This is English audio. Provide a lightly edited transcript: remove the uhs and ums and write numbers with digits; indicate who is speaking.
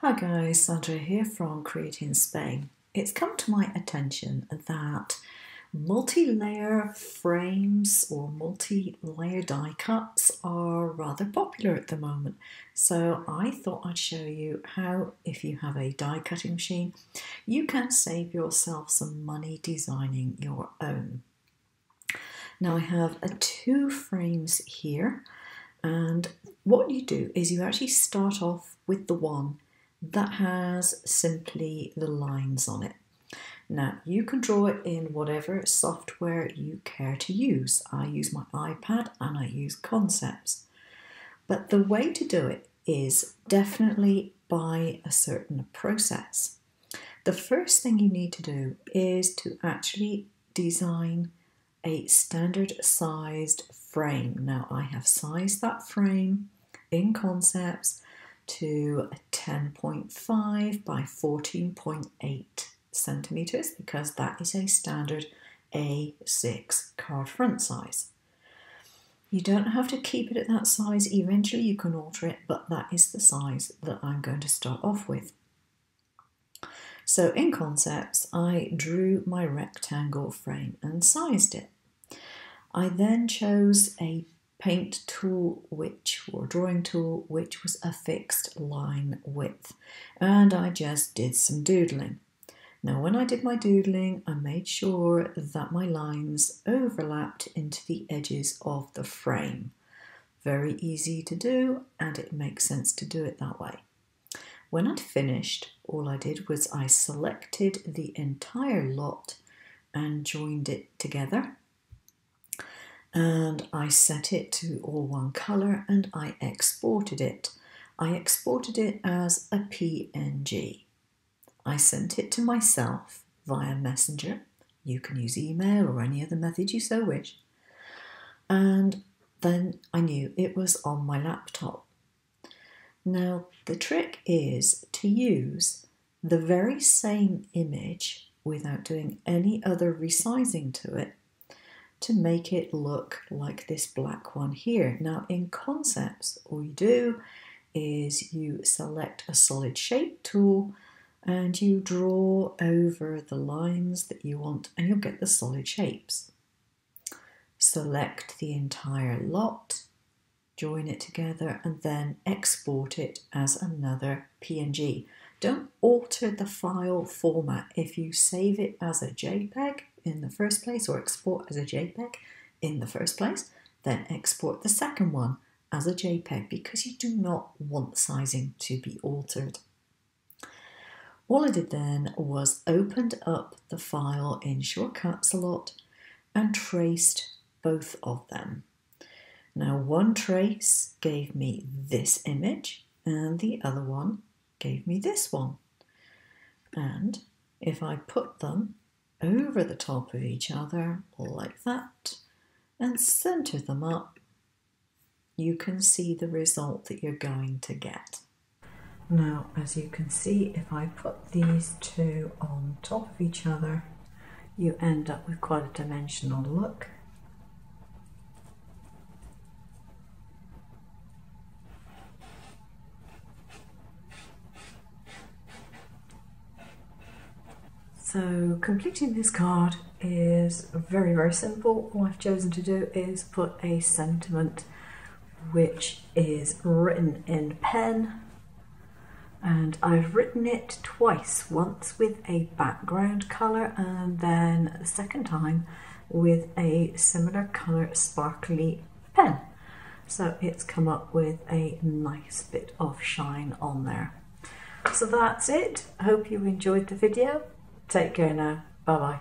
Speaker 1: Hi guys, Sandra here from Creating Spain. It's come to my attention that multi-layer frames or multi-layer die cuts are rather popular at the moment. So I thought I'd show you how, if you have a die cutting machine, you can save yourself some money designing your own. Now I have two frames here, and what you do is you actually start off with the one that has simply the lines on it. Now you can draw it in whatever software you care to use. I use my iPad and I use Concepts. But the way to do it is definitely by a certain process. The first thing you need to do is to actually design a standard sized frame. Now I have sized that frame in Concepts to 10.5 by 14.8 centimeters because that is a standard A6 card front size. You don't have to keep it at that size. Eventually you can alter it, but that is the size that I'm going to start off with. So in Concepts, I drew my rectangle frame and sized it. I then chose a paint tool or drawing tool which was a fixed line width, and I just did some doodling. Now when I did my doodling, I made sure that my lines overlapped into the edges of the frame. Very easy to do, and it makes sense to do it that way. When I'd finished, all I did was I selected the entire lot and joined it together. And I set it to all one colour and I exported it. I exported it as a PNG. I sent it to myself via Messenger. You can use email or any other method you so wish. And then I knew it was on my laptop. Now the trick is to use the very same image without doing any other resizing to it to make it look like this black one here. Now in Concepts, all you do is you select a solid shape tool and you draw over the lines that you want and you'll get the solid shapes. Select the entire lot, join it together and then export it as another PNG. Don't alter the file format. If you save it as a JPEG in the first place or export as a JPEG in the first place, then export the second one as a JPEG because you do not want the sizing to be altered. All I did then was opened up the file in Shortcuts a lot and traced both of them. Now one trace gave me this image and the other one gave me this one. And if I put them over the top of each other like that and center them up, you can see the result that you're going to get. Now, as you can see, if I put these two on top of each other, you end up with quite a dimensional look. So completing this card is very, very simple. All I've chosen to do is put a sentiment which is written in pen, and I've written it twice, once with a background colour and then the second time with a similar colour sparkly pen. So it's come up with a nice bit of shine on there. So that's it. I hope you enjoyed the video. Take care now. Bye bye.